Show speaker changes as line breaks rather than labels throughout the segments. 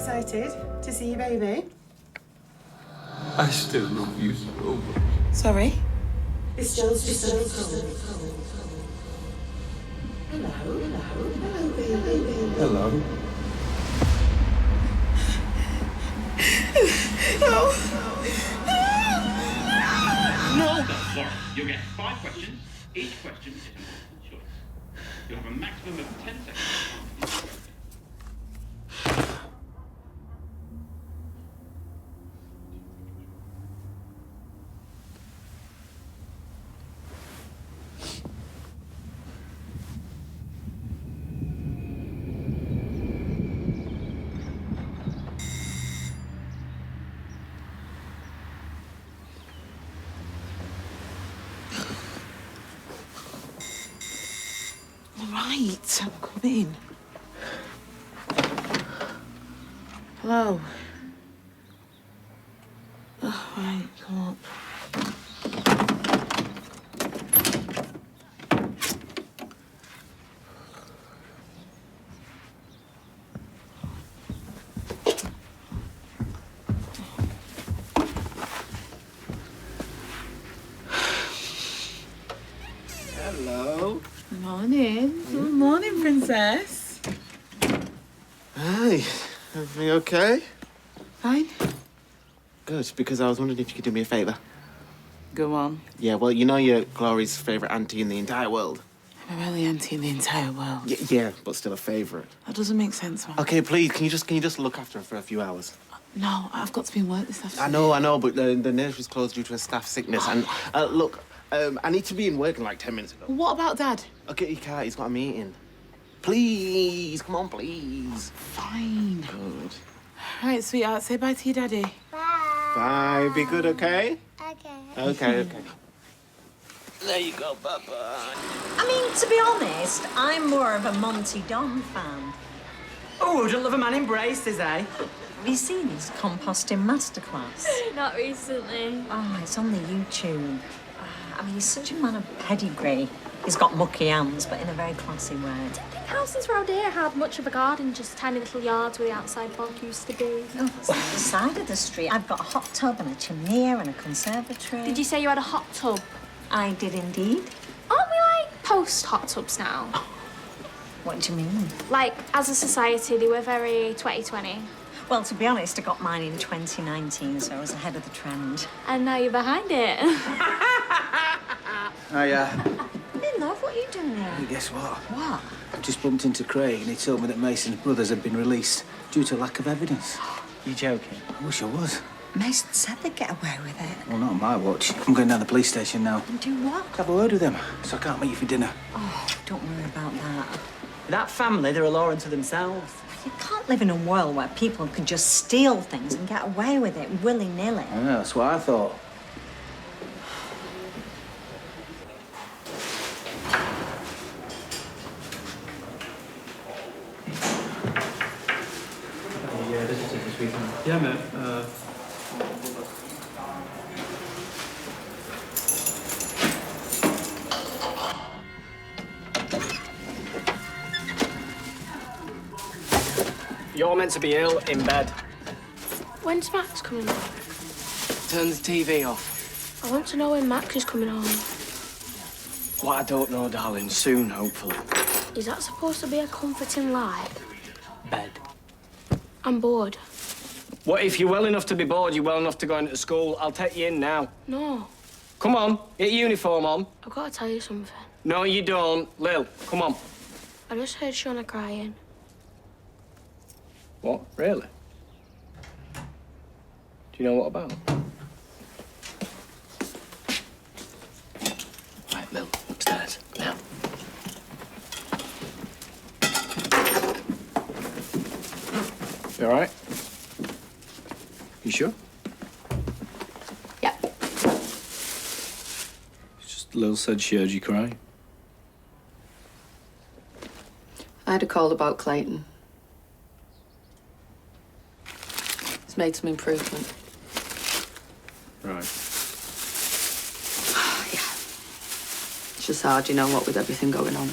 excited to see you, baby.
I still love you so much.
Sorry? It's just cold. Hello, baby.
Hello.
No! Laura, you'll get 5 questions. Each question is a multiple choice. You'll have a maximum of 10 seconds to answer each question.
Right, come in. Hello. Oh, right, come on.
Hello.
Morning. Good morning, Princess.
Hey, everything okay?
Fine.
Good, because I was wondering if you could do me a favour.
Go on.
Yeah, well, you know you're Glory's favourite auntie in the entire world.
I'm really auntie in the entire world.
Yeah, but still a favourite.
That doesn't make sense, man.
Okay, please, can you just look after her for a few hours?
No, I've got to be in work this afternoon.
I know, but the nursery's closed due to a staff sickness. And, look, I need to be in work in like 10 minutes ago.
What about Dad?
Okay, he can't. He's got a meeting. Please, come on, please.
Fine.
Good.
Right, sweetheart, say bye to your daddy.
Bye.
Bye. Be good, okay?
Okay.
Okay. There you go, bye-bye.
I mean, to be honest, I'm more of a Monty Don fan.
Oh, don't love a man in braces, eh?
Have you seen his composting masterclass?
Not recently.
Oh, it's on the YouTube. I mean, he's such a man of pedigree. He's got mucky hands, but in a very classy way.
I don't think houses around here had much of a garden, just tiny little yards where the outside bog used to be.
Oh, that's the other side of the street. I've got a hot tub and a chimney and a conservatory.
Did you say you had a hot tub?
I did indeed.
Aren't we like post hot tubs now?
What do you mean?
Like, as a society, they were very 2020.
Well, to be honest, I got mine in 2019, so I was ahead of the trend.
And now you're behind it.
Hey,
Hey, love, what are you doing here?
guess what?
What?
I just bumped into Craig and he told me that Mason's brothers had been released due to lack of evidence.
You joking?
I wish I was.
Mason said they'd get away with it.
Well, not on my watch. I'm going down to the police station now.
And do what?
Have a word with them, so I can't meet you for dinner.
Oh, don't worry about that.
That family, they're a law unto themselves.
You can't live in a world where people can just steal things and get away with it willy-nilly.
I know, that's what I thought.
Yeah, mate.
You're meant to be ill in bed.
When's Max coming home?
Turn the TV off.
I want to know when Max is coming home.
What I don't know, darling. Soon, hopefully.
Is that supposed to be a comforting lie?
Bed.
I'm bored.
What if you're well enough to be bored, you're well enough to go into school? I'll take you in now.
No.
Come on, get your uniform on.
I've got to tell you something.
No, you don't. Lil, come on.
I just heard Shauna crying.
What? Really? Do you know what about? Right, Lil, upstairs, now. You all right? You sure?
Yeah.
Just Lil said she heard you cry.
I had a call about Clayton. He's made some improvement.
Right.
Yeah. It's just hard, you know, what with everything going on.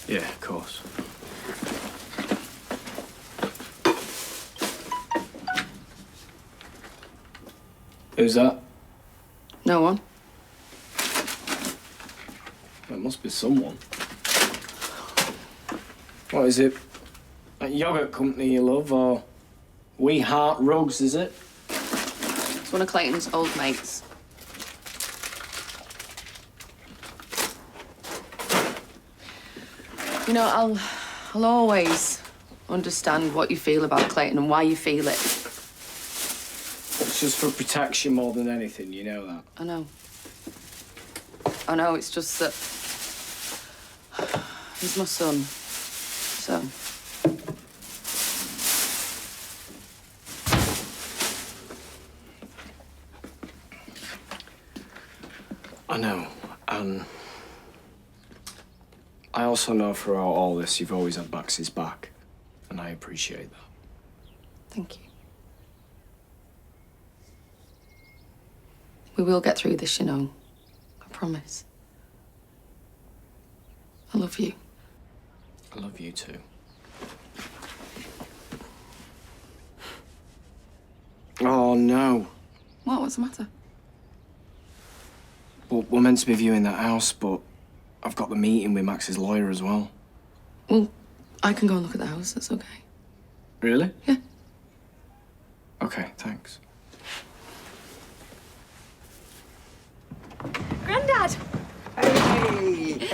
Yeah, of course. Who's that?
No one.
There must be someone. What is it? That yogurt company you love, or We Heart Rugs, is it?
It's one of Clayton's old mates. You know, I'll always understand what you feel about Clayton and why you feel it.
It's just for protection more than anything, you know that.
I know. I know, it's just that he's my son, so.
I know, and I also know throughout all this you've always had Max's back, and I appreciate that.
Thank you. We will get through this, you know. I promise. I love you.
I love you too. Oh, no.
What? What's the matter?
Well, we're meant to be viewing that house, but I've got the meeting with Max's lawyer as well.
Well, I can go and look at the house. That's okay.
Really?
Yeah.
Okay, thanks.
Grandad!
Hey!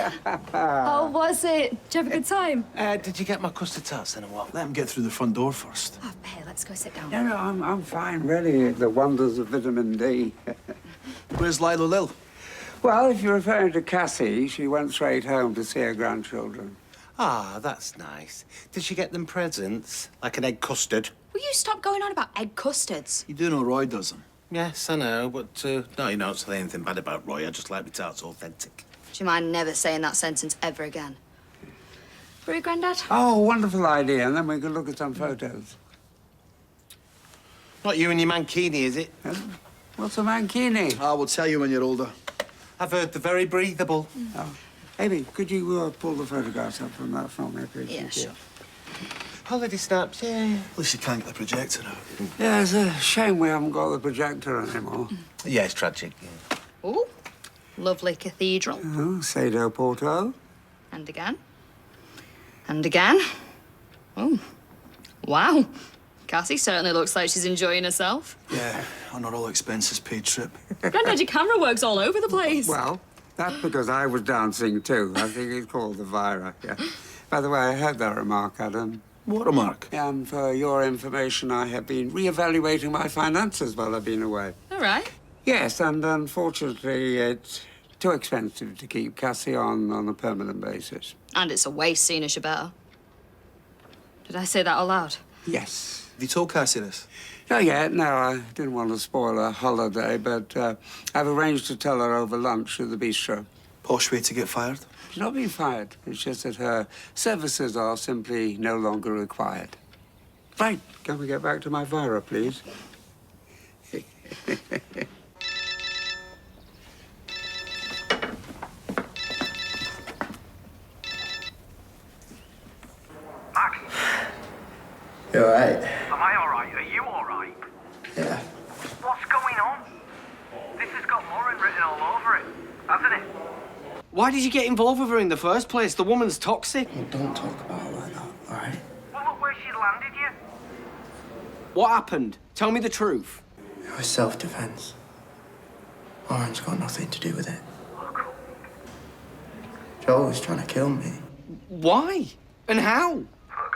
How was it? Did you have a good time?
Did you get my custard tarts then or what? Let them get through the front door first.
Oh, here, let's go sit down.
No, I'm fine, really. The wonders of vitamin D.
Where's Lila Lil?
Well, if you're referring to Cassie, she went straight home to see her grandchildren.
Ah, that's nice. Did she get them presents? Like an egg custard?
Will you stop going on about egg custards?
You do know Roy does them.
Yes, I know, but no, you don't say anything bad about Roy. I just like my tarts authentic.
Do you mind never saying that sentence ever again? Brew, Grandad?
Oh, wonderful idea. And then we could look at some photos.
Not you and your mankini, is it?
What's a mankini?
I will tell you when you're older.
I've heard they're very breathable.
Oh. Amy, could you pull the photographs up from that for me, please?
Yeah, sure.
Holiday snaps, yeah.
At least you can't get the projector out.
Yeah, it's a shame we haven't got the projector anymore.
Yeah, it's tragic. Yeah.
Oh, lovely cathedral.
Oh, Sado Porto.
And again. And again. Oh, wow. Cassie certainly looks like she's enjoying herself.
Yeah, on our all expenses paid trip.
Grandad, your camera works all over the place.
Well, that's because I was dancing too. I think it's called the Vira, yeah. By the way, I heard that remark, Adam.
What remark?
And for your information, I have been re-evaluating my finances while I've been away.
All right.
Yes, and unfortunately, it's too expensive to keep Cassie on a permanent basis.
And it's a waste, seeing as you're better. Did I say that out loud?
Yes.
Have you told Cassie this?
Not yet, no. I didn't want to spoil her holiday, but I've arranged to tell her over lunch at the bistro.
Posh way to get fired?
She's not being fired. It's just that her services are simply no longer required. Right, can we get back to my Vira, please?
Max,
You all right?
am I all right? Are you all right?
Yeah.
What's going on? This has got Lauren written all over it, hasn't it?
Why did you get involved with her in the first place? The woman's toxic.
Well, don't talk about her like that, all right?
Well, look where she's landed you.
What happened? Tell me the truth.
It was self-defense. Lauren's got nothing to do with it. Joel was trying to kill me.
Why? And how?
Look,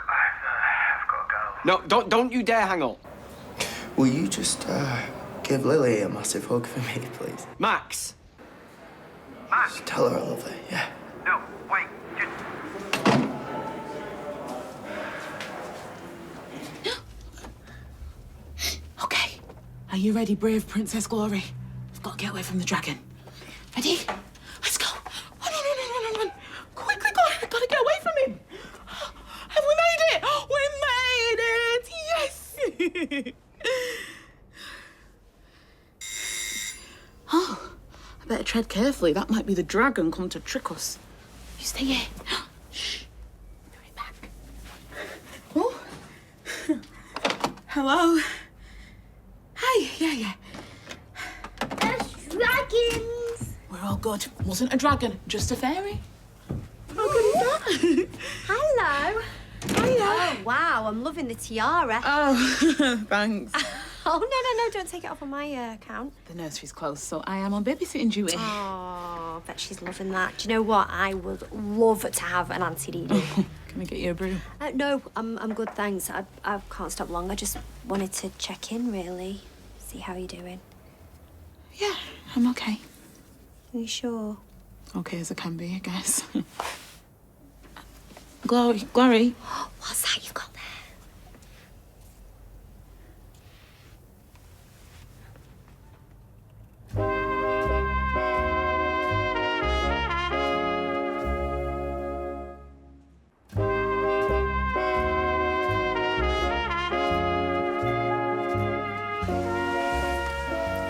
I've got to go.
No, don't you dare hang up.
Will you just give Lily a massive hug for me, please?
Max!
Max!
Just tell her I love her, yeah.
No, wait, just...
Okay. Are you ready, brave Princess Glory? We've got to get away from the dragon. Ready? Let's go. Run, run, run, run, run, run. Quickly, Glory. We've got to get away from him. Have we made it? We made it. Yes. Oh, I better tread carefully. That might be the dragon come to trick us. You stay here. Shh. Be right back. Oh. Hello. Hi. Yeah.
dragons.
We're all good. Wasn't a dragon, just a fairy. How good is that?
Hello.
Hiya.
Oh, wow, I'm loving the tiara.
Oh, thanks.
Oh, no, don't take it off on my account.
The nursery's closed, so I am on babysitting duty.
Oh, I bet she's loving that. Do you know what? I would love to have an Auntie Dee Dee.
Can I get you a brew?
No, I'm good, thanks. I can't stop long. I just wanted to check in, really. See how you're doing.
Yeah, I'm okay.
Are you sure?
Okay as I can be, I guess. Glory.
What's that you've got there?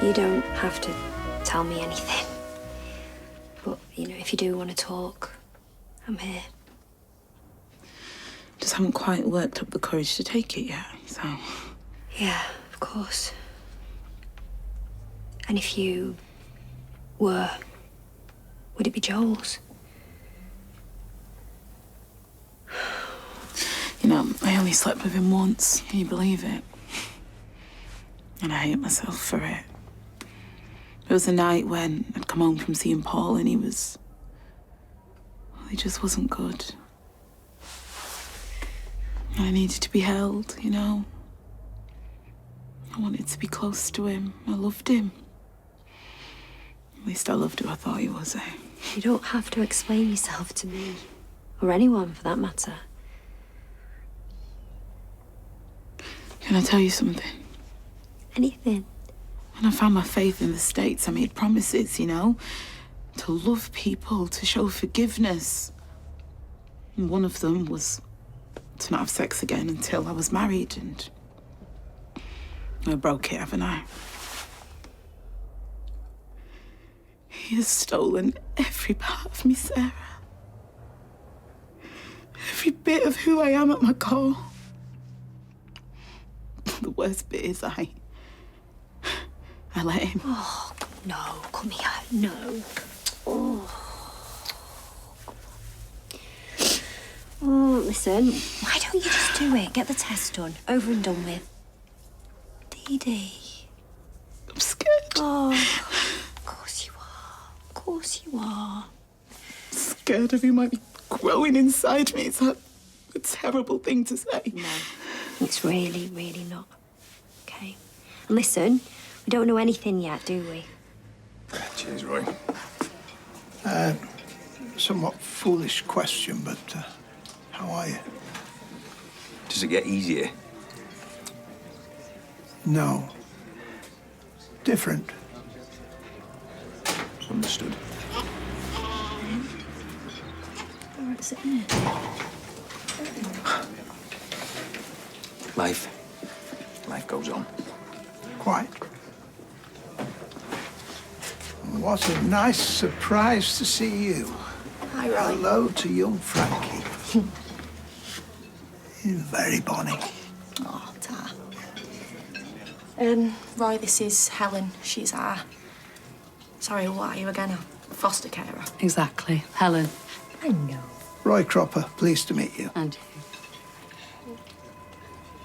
You don't have to tell me anything. But, you know, if you do want to talk, I'm here.
Just haven't quite worked up the courage to take it yet, so...
Yeah, of course. And if you were, would it be Joel's?
You know, I only slept with him once. Can you believe it? And I hate myself for it. It was a night when I'd come home from seeing Paul and he just wasn't good. And I needed to be held, you know. I wanted to be close to him. I loved him. At least I loved who I thought he was, eh?
You don't have to explain yourself to me. Or anyone, for that matter.
Can I tell you something?
Anything.
When I found my faith in the States, I made promises, you know? To love people, to show forgiveness. And one of them was to not have sex again until I was married, and I broke it, haven't I? He has stolen every part of me, Sarah. Every bit of who I am at my core. The worst bit is I let him.
Oh, no, come here, no. Oh, listen, why don't you just do it? Get the test done, over and done with. Dee Dee.
I'm scared.
Oh, of course you are. Of course you are.
Scared of who might be growing inside me. Is that a terrible thing to say?
No, it's really, really not. Okay. And listen, we don't know anything yet, do we?
Cheers, Roy. Somewhat foolish question, but how are you?
Does it get easier?
No. Different.
Understood.
All right, sit in it.
Life goes on.
Quite. What a nice surprise to see you.
Hi, Roy.
Hello to young Frankie. You're very bonny.
Oh, ta. Roy, this is Helen. She's our... Sorry, what are you again? A foster carer?
Exactly. Helen.
I know.
Roy Cropper, pleased to meet you.
And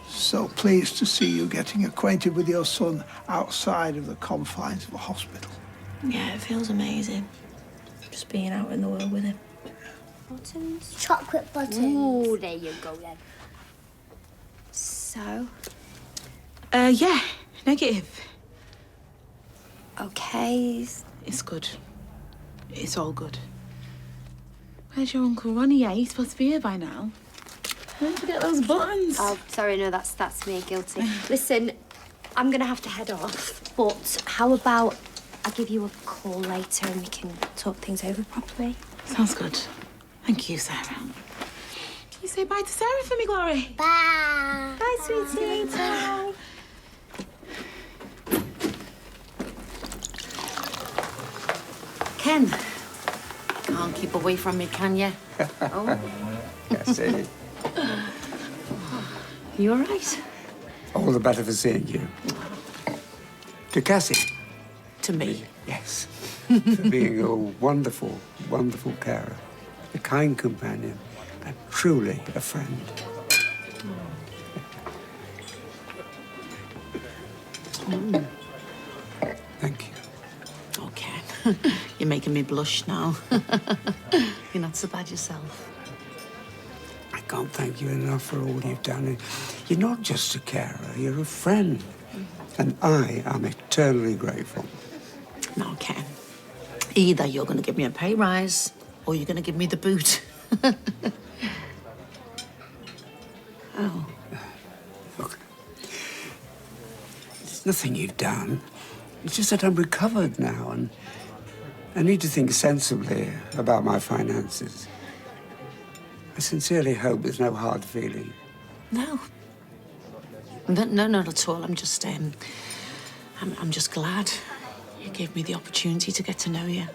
So pleased to see you getting acquainted with your son outside of the confines of a hospital.
Yeah, it feels amazing. Just being out in the world with him.
Buttons? Chocolate buttons. Ooh, there you go then. So?
Yeah, negative.
Okay.
It's good. It's all good. Where's your Uncle Ronnie? Yeah, he's supposed to be here by now. Don't forget those buttons.
Oh, sorry, no, that's me, guilty. Listen, I'm gonna have to head off, but how about I give you a call later and we can talk things over properly?
Sounds good. Thank you, Sarah. Can you say bye to Sarah for me, Glory?
Bye. Bye, sweetie. Bye.
Ken. Can't keep away from me, can you? Oh.
Yes, it.
You all right?
All the better for seeing you. To Cassie?
To me.
Yes. for being a wonderful, wonderful carer, a kind companion, and truly a friend. Thank you.
Okay. You're making me blush now. You're not so bad yourself.
I can't thank you enough for all you've done. You're not just a carer, you're a friend. And I am eternally grateful.
No, Ken. Either you're going to give me a pay rise or you're going to give me the boot. Oh.
Look, there's nothing you've done. It's just that I'm recovered now and I need to think sensibly about my finances. I sincerely hope there's no hard feeling.
No. No, not at all. I'm just glad you gave me the opportunity to get to know you.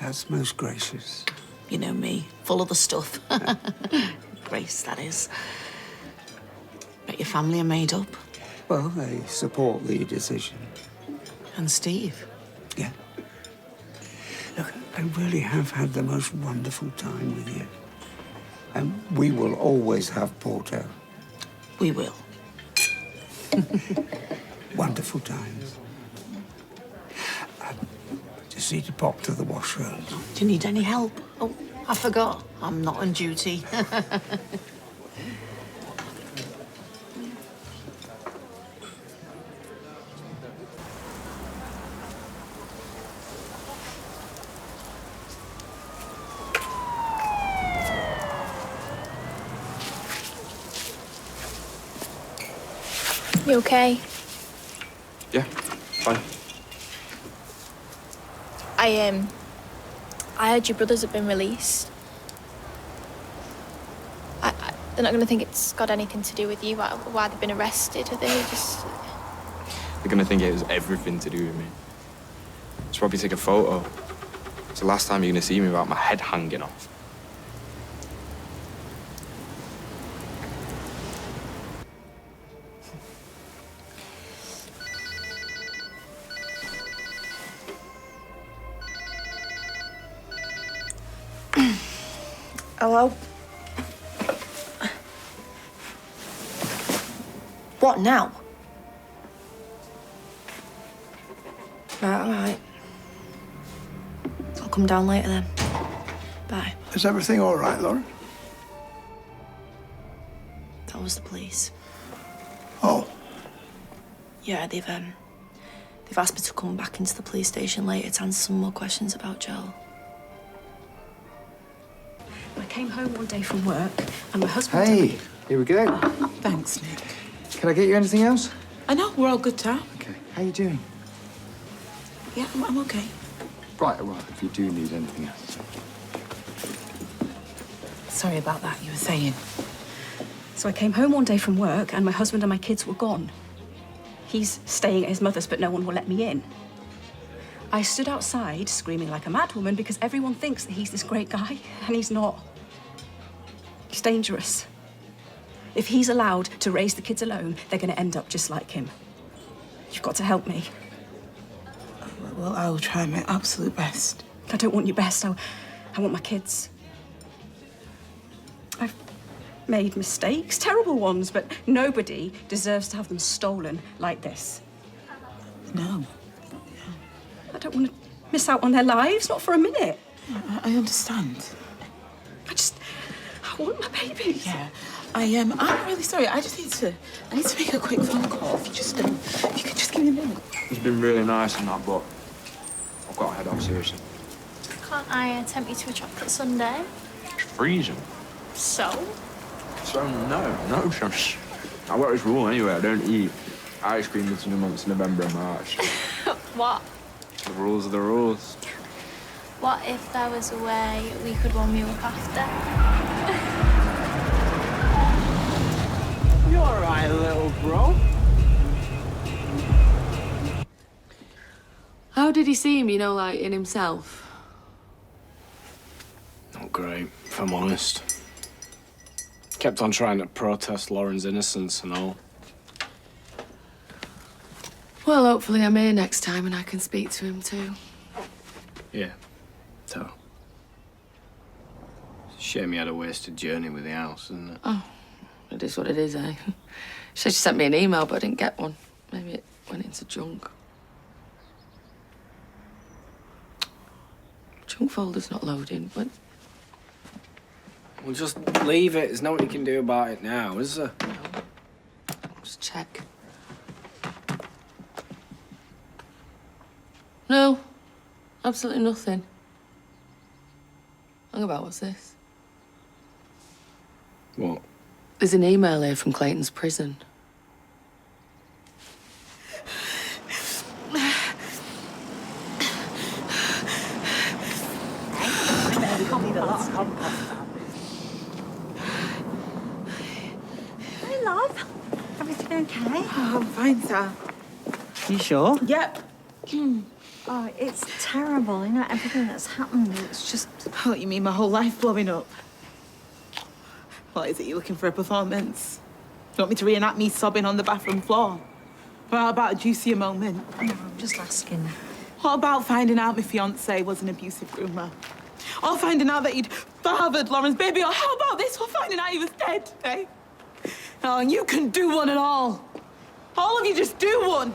That's most gracious.
You know me, full of the stuff. Grace, that is. Bet your family are made up.
Well, they support the decision.
And Steve?
Yeah. Look, I really have had the most wonderful time with you. And we will always have Porto.
We will.
Wonderful times. Just need to pop to the washroom.
Do you need any help? Oh, I forgot. I'm not on duty.
You okay?
Yeah, fine.
I heard your brothers have been released. They're not going to think it's got anything to do with you, why they've been arrested, are they? Just...
They're gonna think it has everything to do with me. Just probably take a photo. It's the last time you're gonna see me without my head hanging off.
Hello? What now? Right, all right. I'll come down later then. Bye.
Is everything all right, Lauren?
That was the police.
Oh.
Yeah, they've asked me to come back into the police station later to answer some more questions about Joel.
I came home one day from work and my husband...
Hey, here we go.
Oh, thanks, Nick.
Can I get you anything else?
I know, we're all good, Tom.
Okay. How you doing?
Yeah, I'm okay.
Right, well, if you do need anything else.
Sorry about that, you were saying.
So I came home one day from work and my husband and my kids were gone. He's staying at his mother's, but no one will let me in. I stood outside screaming like a madwoman because everyone thinks that he's this great guy, and he's not. He's dangerous. If he's allowed to raise the kids alone, they're going to end up just like him. You've got to help me.
Well, I will try my absolute best.
I don't want your best. I want my kids. I've made mistakes, terrible ones, but nobody deserves to have them stolen like this.
No.
I don't want to miss out on their lives, not for a minute.
I understand.
I want my babies.
Yeah. I'm really sorry. I need to make a quick phone call. If you could just give me a minute.
It's been really nice and that, but I've got to head off seriously.
Can't I tempt you to a chocolate sundae?
It's freezing.
So?
So no chance. I've got this rule anyway. I don't eat ice cream between the months of November and March.
What?
The rules are the rules.
What if there was a way we could warm you up after?
You all right, little bro?
How did he seem, you know, like, in himself?
Not great, if I'm honest. Kept on trying to protest Lauren's innocence and all.
Well, hopefully I'm here next time and I can speak to him too.
Yeah. So. It's a shame you had a wasted journey with the house, isn't it?
Oh, it is what it is, eh? She said she sent me an email, but I didn't get one. Maybe it went into junk. Junk folder's not loading, but...
Well, just leave it. There's nothing you can do about it now, is there?
Just check. No, absolutely nothing. Hang about, what's this?
What?
There's an email here from Clayton's prison.
Hey, love. Everything okay?
Oh, I'm fine, sir.
You sure?
Yep.
Oh, it's terrible, you know, everything that's happened. It's just...
What, you mean my whole life blowing up? What is it, you looking for a performance? You want me to reenact me sobbing on the bathroom floor? Or how about a juicier moment?
No, I'm just asking.
What about finding out my fiancé was an abusive groomer? Or finding out that he'd fathered Lauren's baby? Or how about this? Or finding out he was dead, eh? Oh, and you can do one and all. All of you just do one.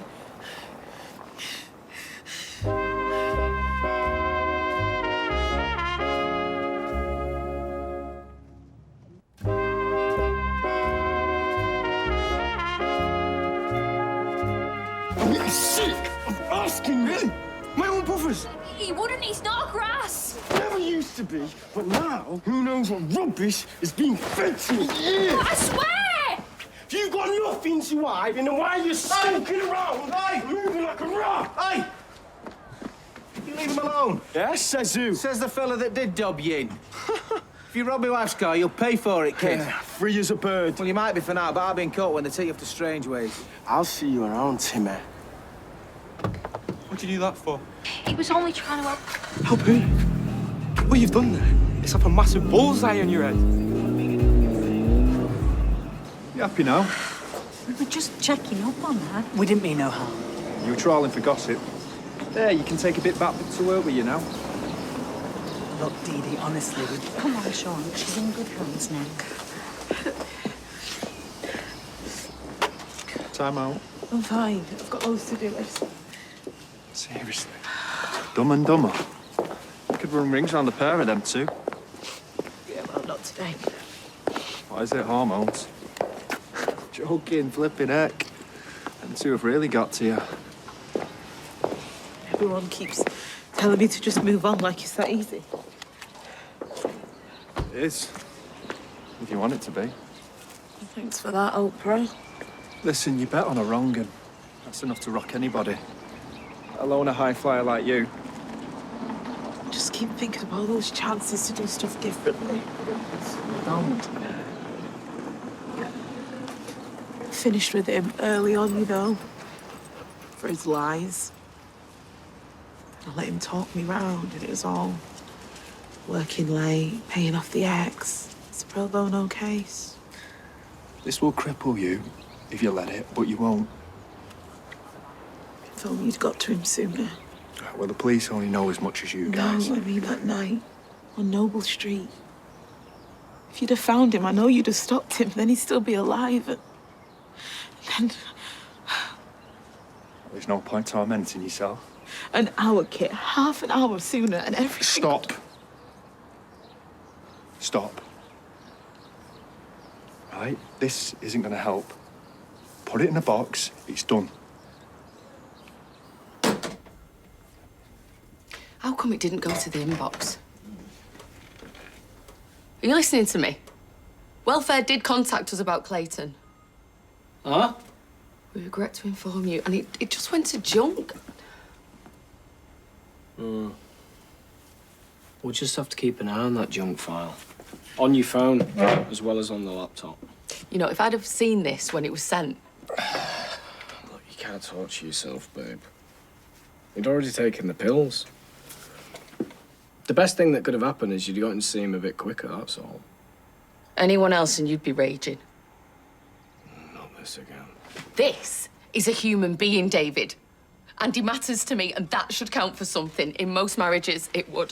I'm getting sick of asking me. My own brothers.
He wouldn't, he's not grass.
Never used to be, but now who knows what rubbish is being fed to me?
I swear!
If you've got nothing to hide, then why are you skulking around? Hey, moving like a rat?
Hey! You leave him alone.
Yes, says who?
Says the fella that did dob you in. If you rob my wife's car, you'll pay for it, kid.
Free as a bird.
Well, you might be for now, but I've been caught when they take you off to strange ways.
I'll see you around, Timmy.
What'd you do that for?
He was only trying to help.
Help who? What you've done there? It's like a massive bullseye on your head.
You happy now?
We were just checking up on her.
We didn't mean no harm.
You were trawling for gossip. There, you can take a bit back to work with you now.
Look, Dee Dee, honestly, come on, Sean. She's in good hands now.
Time out.
I'm fine. I've got loads to do.
Seriously. Dumb and Dumber. Could run rings around the pair of them two.
Yeah, well, not today.
Why is it hormones? Joking, flipping heck. Them two have really got to you.
Everyone keeps telling me to just move on like it's that easy.
It is. If you want it to be.
Thanks for that, Oprah.
Listen, you bet on a wrong un. That's enough to rock anybody. Let alone a high flyer like you.
Just keep thinking of all those chances to do stuff differently. Don't. Finished with him early on, you know, for his lies. I let him talk me round, and it was all working late, paying off the ex. It's a pro bono case.
This will cripple you if you let it, but you won't.
If only you'd got to him sooner.
Well, the police only know as much as you guys.
No, I mean that night on Noble Street. If you'd have found him, I know you'd have stopped him. Then he'd still be alive. And then
There's no point tormenting yourself.
an hour, Kit, half an hour sooner, and everything.
Stop. Stop. Right? This isn't going to help. Put it in a box. It's done.
How come it didn't go to the inbox? Are you listening to me? Welfare did contact us about Clayton.
Huh?
We regret to inform you, and it just went to junk.
We'll just have to keep an eye on that junk file. On your phone, as well as on the laptop.
You know, if I'd have seen this when it was sent...
Look, you can't torture yourself, babe. You'd already taken the pills. The best thing that could have happened is you'd gotten to see him a bit quicker, that's all.
Anyone else and you'd be raging.
Not this again.
This is a human being, David. And he matters to me, and that should count for something. In most marriages, it would.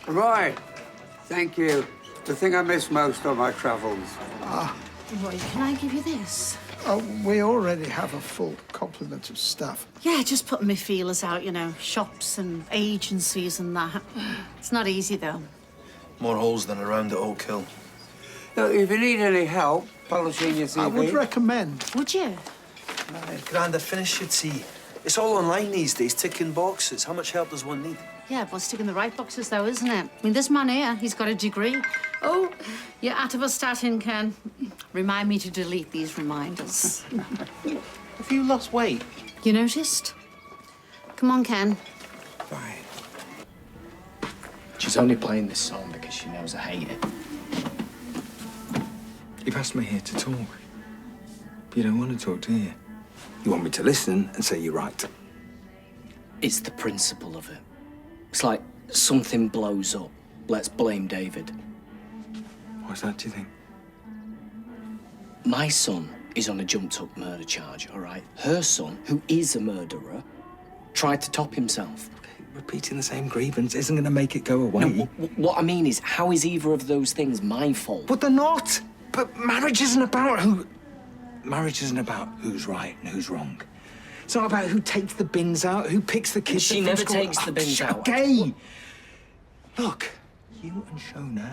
Right. Thank you. The thing I miss most on my travels.
Roy, can I give you this?
Oh, we already have a full complement of staff.
Yeah, just putting my feelers out, you know, shops and agencies and that. It's not easy, though.
More holes than around at Oak Hill.
Look, if you need any help polishing your CV...
I would recommend.
Would you?
Granda, finish your tea. It's all online these days, ticking boxes. How much help does one need?
Yeah, but sticking the right boxes, though, isn't it? I mean, this man here, he's got a degree. Oh, you're out of a statin, Ken. Remind me to delete these reminders.
Have you lost weight?
You noticed? Come on, Ken.
She's only playing this song because she knows I hate it.
You've asked me here to talk. But you don't want to talk, do you? You want me to listen and say you're right.
It's the principle of it. It's like something blows up. Let's blame David.
What's that, do you think?
My son is on a jumped-up murder charge, all right? Her son, who is a murderer, tried to top himself.
Repeating the same grievance isn't going to make it go away.
No, what I mean is, how is either of those things my fault?
But they're not. But marriage isn't about who... Marriage isn't about who's right and who's wrong. It's not about who takes the bins out, who picks the kids up
She
from
never
school.
takes the bins out.
Okay. Look, you and Shona,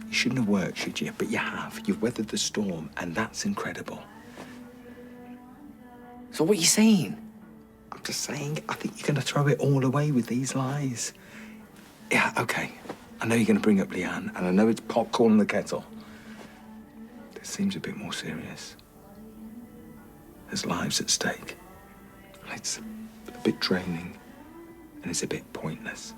you shouldn't have worked, should you? But you have. You've weathered the storm, and that's incredible.
So what are you saying?
I'm just saying, I think you're going to throw it all away with these lies. Yeah, okay. I know you're going to bring up Leanne, and I know it's popcorn in the kettle. This seems a bit more serious. There's lives at stake. It's a bit draining, and it's a bit pointless.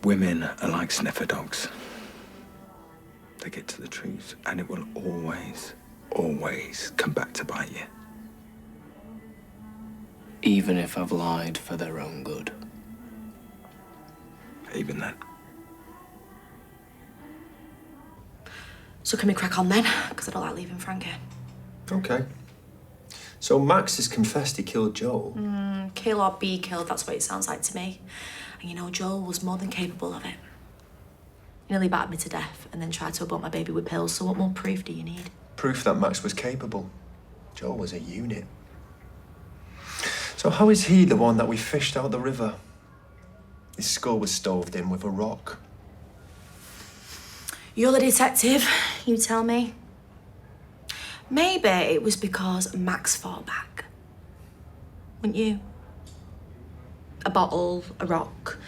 Women are like sniffer dogs. They get to the truth, and it will always, always come back to bite you.
Even if I've lied for their own good.
Even then.
So can we crack on then? Because I don't like leaving Frank here.
Okay. So Max has confessed he killed Joel.
Kill or be killed, that's what it sounds like to me. And you know, Joel was more than capable of it. He nearly battered me to death and then tried to abort my baby with pills, so what more proof do you need?
Proof that Max was capable. Joel was a unit. So how is he the one that we fished out the river? His skull was stoved in with a rock.
You're the detective, you tell me. Maybe it was because Max fought back. Wouldn't you? A bottle, a rock,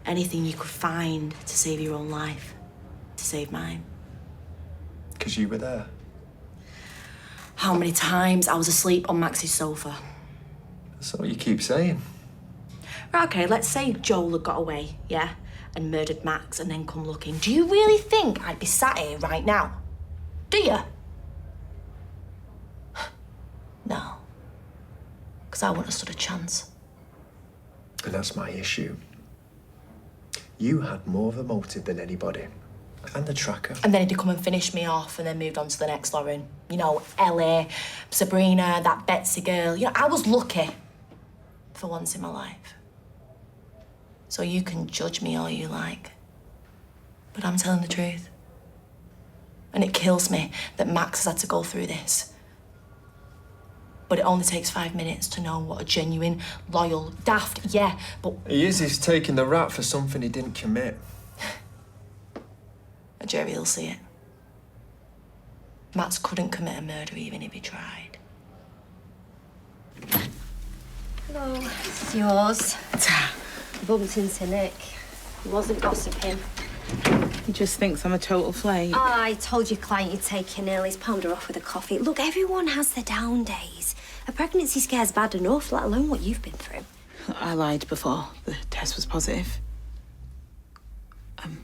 anything you could find to save your own life, to save mine.
Because you were there.
How many times I was asleep on Max's sofa?
That's what you keep saying.
Right, okay, let's say Joel had got away, yeah? And murdered Max and then come looking. Do you really think I'd be sat here right now? Do you? No. Because I wouldn't have stood a chance.
And that's my issue. You had more of a motive than anybody. And the tracker.
And then he'd come and finish me off and then moved on to the next Lauren. You know, Ellie, Sabrina, that Betsy girl. You know, I was lucky for once in my life. So you can judge me all you like. But I'm telling the truth. And it kills me that Max has had to go through this. But it only takes 5 minutes to know what a genuine, loyal, daft, yeah, but...
He's taking the rap for something he didn't commit.
A jury will see it. Max couldn't commit a murder even if he tried.
Hello, this is yours. Bumped into Nick. He wasn't gossiping.
He just thinks I'm a total flake.
Oh, I told your client you'd take an early. He's palmed her off with a coffee. Look, everyone has their down days. A pregnancy scare's bad enough, let alone what you've been through.
I lied before. The test was positive. I'm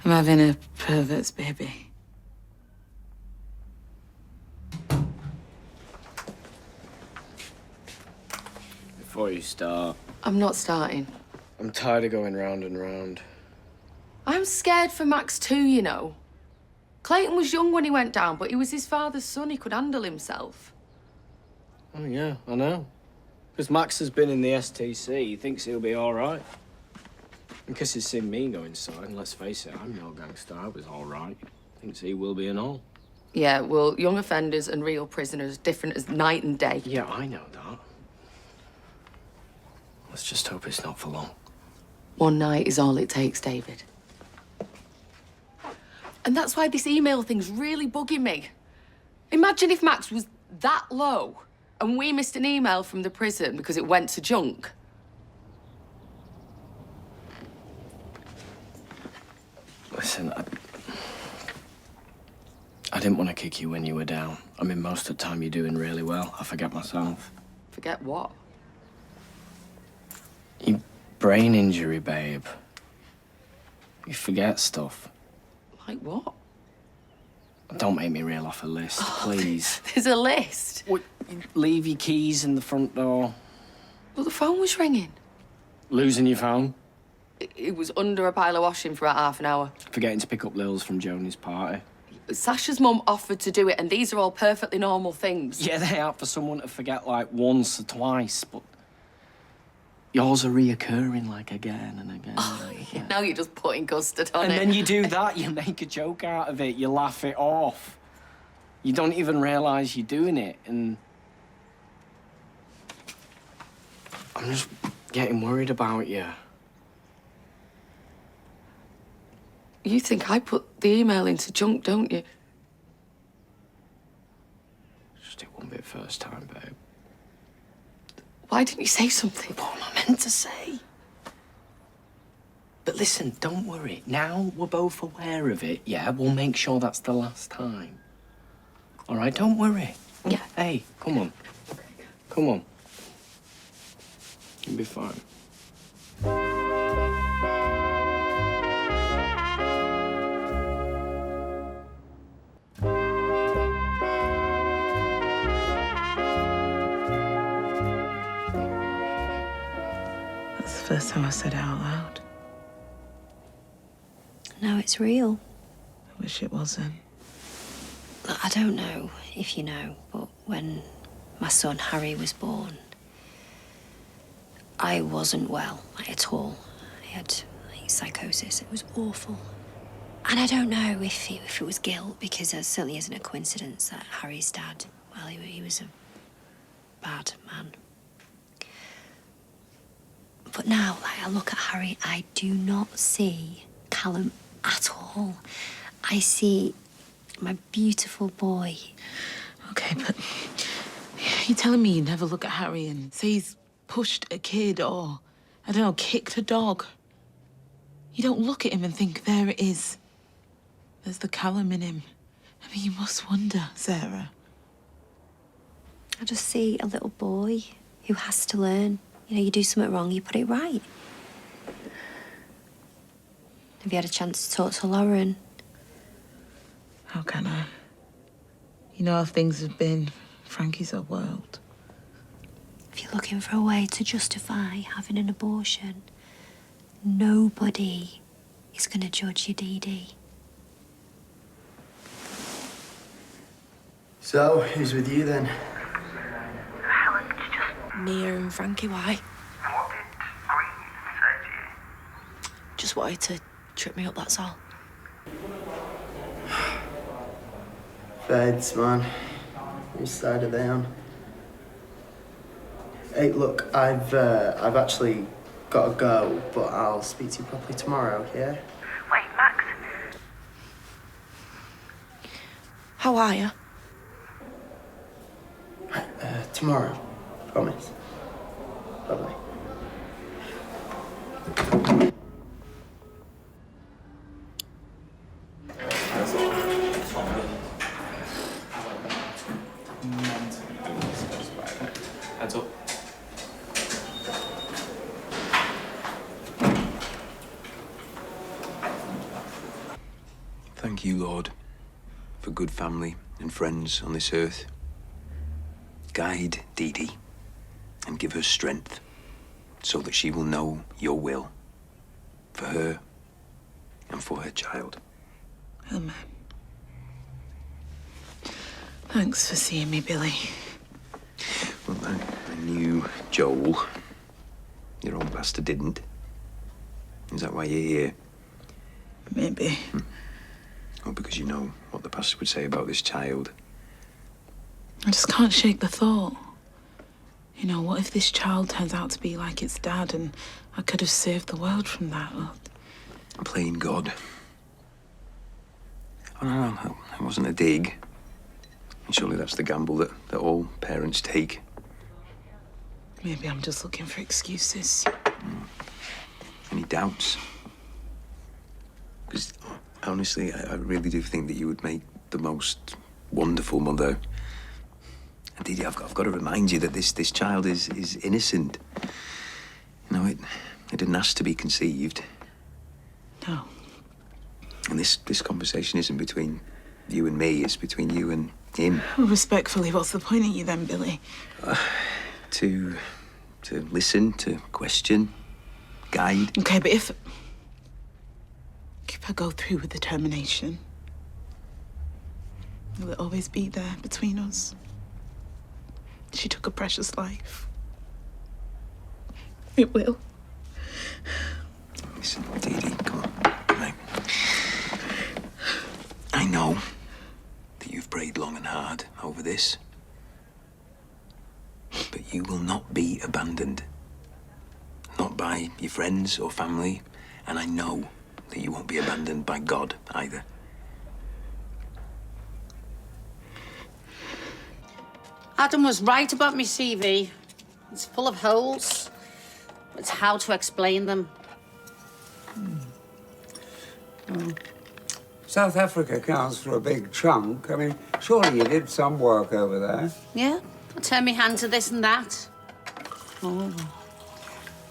having a pervert's baby.
Before you start,
I'm not starting.
I'm tired of going round and round.
I'm scared for Max too, you know. Clayton was young when he went down, but he was his father's son. He could handle himself.
Oh, yeah, I know. Because Max has been in the STC, he thinks he'll be all right. Because he's seen me go inside, and let's face it, I'm no gangster. I was all right. Thinks he will be and all.
Yeah, well, young offenders and real prisoners, different as night and day.
Yeah, I know that. Let's just hope it's not for long.
One night is all it takes, David. And that's why this email thing's really bugging me. Imagine if Max was that low and we missed an email from the prison because it went to junk.
Listen, I didn't want to kick you when you were down. I mean, most of the time you're doing really well. I forget myself.
Forget what?
Your brain injury, babe. You forget stuff.
Like what?
Don't make me reel off a list, please.
There's a list.
What, leave your keys in the front door.
Well, the phone was ringing.
Losing your phone.
It was under a pile of washing for about half an hour.
Forgetting to pick up Lils from Joni's party.
Sasha's mum offered to do it, and these are all perfectly normal things.
Yeah, they are for someone to forget like once or twice, but yours are reoccurring like again and again.
Oh, yeah, now you're just putting custard on
and
it.
then you do that, you make a joke out of it, you laugh it off. You don't even realise you're doing it, and I'm just getting worried about you.
You think I put the email into junk, don't you?
Just it won't be the first time, babe.
Why didn't you say something?
What am I meant to say? But listen, don't worry. Now we're both aware of it, yeah? We'll make sure that's the last time. All right, don't worry.
Yeah.
Hey, come on. Come on. You'll be fine.
That's the first time I said it out loud.
No, it's real.
I wish it wasn't.
I don't know if you know, but when my son Harry was born, I wasn't well at all. I had psychosis. It was awful. And I don't know if it was guilt, because there certainly isn't a coincidence that Harry's dad, well, he was a bad man. But now, I look at Harry, I do not see Callum at all. I see my beautiful boy.
Okay, but you're telling me you never look at Harry and say he's pushed a kid or, I don't know, kicked a dog? You don't look at him and think, there it is. There's the Callum in him. I mean, you must wonder, Sarah.
I just see a little boy who has to learn. You know, you do something wrong, you put it right. Have you had a chance to talk to Lauren?
How can I? You know how things have been. Frankie's our world.
If you're looking for a way to justify having an abortion, nobody is going to judge you, Dee Dee.
So, who's with you then?
Nia and Frankie, why?
What did Green say to you?
Just wanted to trip me up, that's all.
Feds, man. Whose side are they on? Hey, look, I've actually got to go, but I'll speak to you properly tomorrow, yeah?
Wait, Max.
How are you?
Tomorrow. Promise. Bye-bye.
Heads up.
Thank you, Lord, for good family and friends on this earth. Guide Dee Dee and give her strength so that she will know your will for her and for her child.
Amen. Thanks for seeing me, Billy.
Well, I knew Joel. Your own pastor didn't. Is that why you're here?
Maybe.
Or because you know what the pastor would say about this child?
I just can't shake the thought. You know, what if this child turns out to be like its dad and I could have saved the world from that?
Playing God. Oh, no, it wasn't a dig. And surely that's the gamble that all parents take.
Maybe I'm just looking for excuses.
Any doubts? Because honestly, I really do think that you would make the most wonderful mother. And Didi, I've got to remind you that this child is innocent. You know, it didn't ask to be conceived.
No. And
this conversation isn't between you and me, it's between you and him.
Well, respectfully, what's the point of you then, Billy?
To listen, to question, guide.
Okay, but if I go through with the termination, will it always be there between us? She took a precious life. It will.
Listen, Didi, come on. I know that you've prayed long and hard over this. But you will not be abandoned. Not by your friends or family. And I know that you won't be abandoned by God either.
Adam was right about me CV. It's full of holes. It's how to explain them.
South Africa counts for a big chunk. I mean, surely you did some work over there.
Yeah, I turn my hand to this and that.
Oh.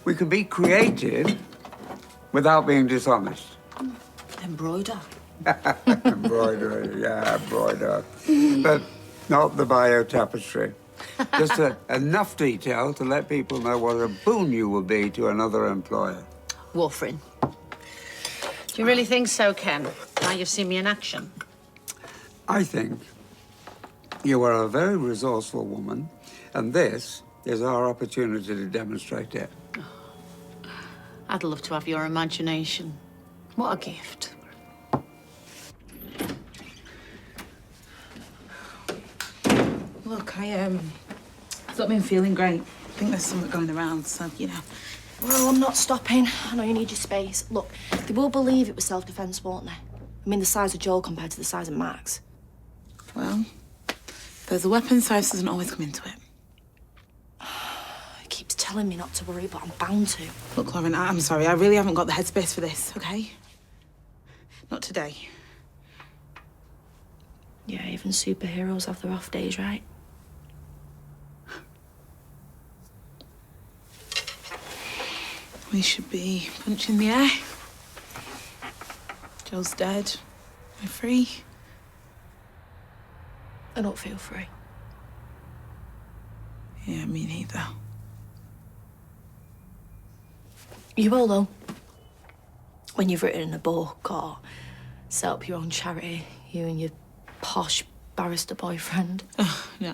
We can be creative without being dishonest.
Embroider.
Embroidery, yeah, embroider. But not the bio-tapestry. Just enough detail to let people know what a boon you will be to another employer.
Warfarin. Do you really think so, Ken? Now you've seen me in action.
I think you are a very resourceful woman, and this is our opportunity to demonstrate it.
I'd love to have your imagination. What a gift.
Look, I've not been feeling great. I think there's something going around, so, you know.
Well, I'm not stopping. I know you need your space. Look, they will believe it was self-defence, won't they? I mean, the size of Joel compared to the size of Max.
Well, if there's a weapon, size doesn't always come into it.
He keeps telling me not to worry, but I'm bound to.
Look, Lauren, I'm sorry. I really haven't got the headspace for this, okay? Not today.
Yeah, even superheroes have their off days, right?
We should be punching the air. Joel's dead. We're free.
I don't feel free.
Yeah, me neither.
You will, though. When you've written a book or set up your own charity, you and your posh barrister boyfriend.
No.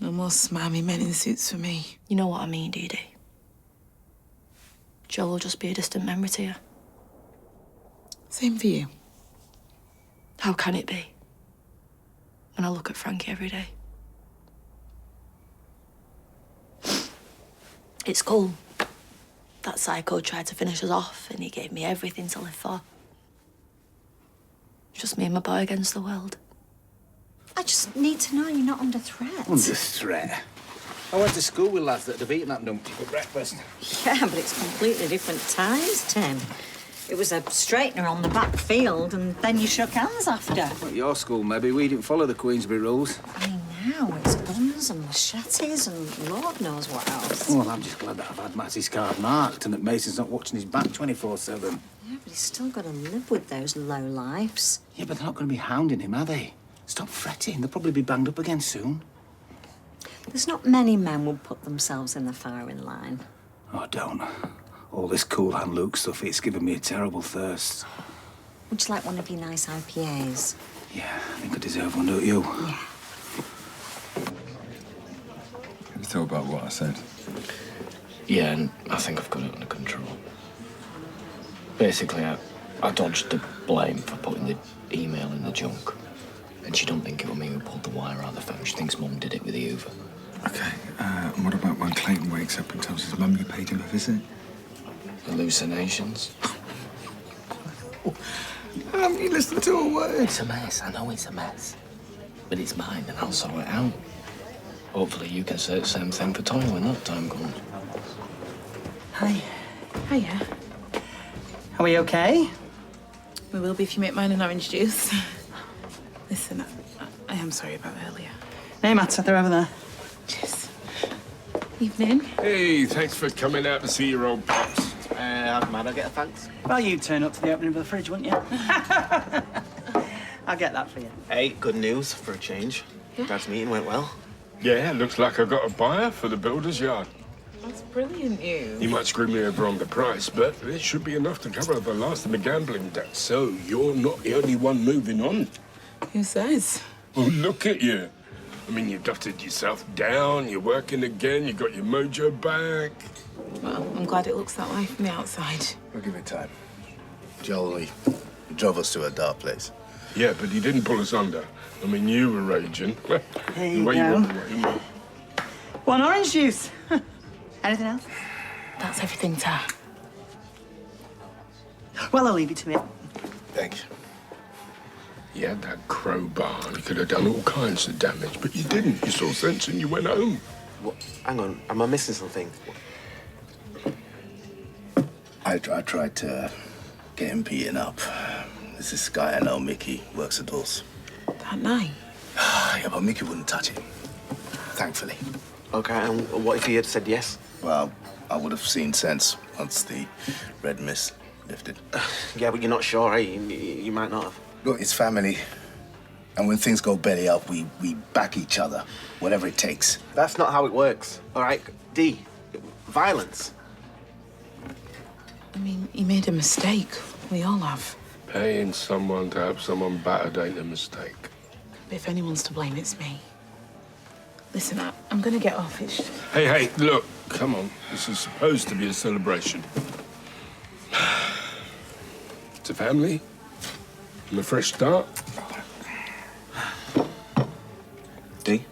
No more smarmy men in suits for me.
You know what I mean, Dee Dee. Joel will just be a distant memory to you.
Same for you.
How can it be? When I look at Frankie every day. It's cool. That psycho tried to finish us off and he gave me everything to live for. It's just me and my boy against the world.
I just need to know you're not under threat.
Under threat? I went to school with lads that have eaten that numpty for breakfast.
Yeah, but it's completely different times, Tim. It was a straightener on the back field, and then you shook hands after.
At your school, maybe. We didn't follow the Queensbury rules.
I mean, now it's guns and machetes and Lord knows what else.
Well, I'm just glad that I've had Matty's card marked and that Mason's not watching his back 24/7.
Yeah, but he's still got to live with those low lives.
Yeah, but they're not going to be hounding him, are they? Stop fretting. They'll probably be banged up again soon.
There's not many men would put themselves in the firing line.
Oh, don't. All this Cool Hand Luke stuff, it's given me a terrible thirst.
Would you like one of your nice IPAs?
Yeah, I think I deserve one, don't you?
Yeah.
still about what I said?
Yeah, and I think I've got it under control. Basically, I dodged the blame for putting the email in the junk. And she don't think it was me who pulled the wire out of the phone. She thinks Mum did it with the Hoover.
Okay, and what about when Clayton wakes up and tells his mum you paid him a visit?
Hallucinations.
Haven't you listened to a word?
It's a mess. I know it's a mess. But it's mine, and I'll sort it out. Hopefully you can say the same thing for Toy when that time comes.
Hi. Hiya.
Are we okay?
We will be if you make mine an orange juice. Listen, I am sorry about earlier.
No matter, they're over there.
Cheers. Evening.
Hey, thanks for coming out to see your old pops.
Might I get a thanks?
Well, you turn up to the opening of the fridge, wouldn't you? I'll get that for you.
Hey, good news for a change. Dad's meeting went well.
Yeah, looks like I got a buyer for the builder's yard.
That's brilliant news.
You might screw me over on the price, but it should be enough to cover the last of the gambling debt. So you're not the only one moving on.
Who says?
Well, look at you. I mean, you dusted yourself down, you're working again, you got your mojo back.
Well, I'm glad it looks that way from the outside.
We'll give it time.
Joel, he drove us to a dark place.
Yeah, but he didn't pull us under. I mean, you were raging.
Here
The
you
way
go.
went away.
One orange juice. Anything else?
That's everything, Ta.
Well, I'll leave you to it.
Thanks. You had that crowbar. You could have done all kinds of damage, but you didn't. You saw sense and you went home.
What? Hang on, am I missing something?
I tried to get him beaten up. There's this guy I know, Mickey, works the doors.
That night?
Yeah, but Mickey wouldn't touch him, thankfully.
Okay, and what if he had said yes?
Well, I would have seen sense once the red mist lifted.
Yeah, but you're not sure, eh? You might not have.
Look, it's family. And when things go belly up, we back each other, whatever it takes.
That's not how it works. All right, D, violence.
I mean, he made a mistake. We all have.
Paying someone to have someone battered ain't a mistake.
But if anyone's to blame, it's me. Listen, I'm gonna get off. It's just...
Hey, look, come on. This is supposed to be a celebration. It's a family and a fresh start.
D?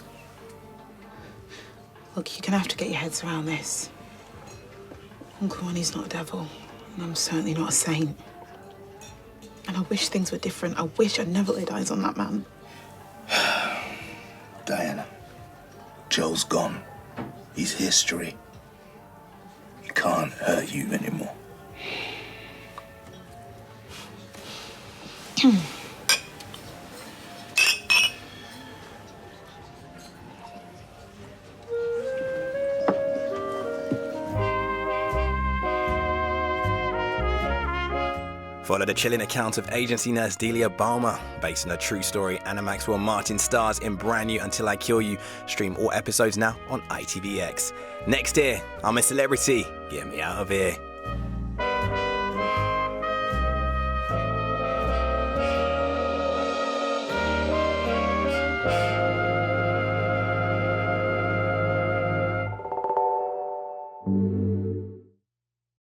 Look, you're gonna have to get your heads around this. Uncle Ronnie's not a devil, and I'm certainly not a saint. And I wish things were different. I wish I'd never laid eyes on that man.
Diana, Joe's gone. He's history. He can't hurt you anymore.
Follow the chilling account of agency nurse Delia Balmer, based on a true story. Anna Maxwell Martin stars in brand new Until I Kill You. Stream all episodes now on ITVX. Next year, I'm a celebrity. Get me out of here.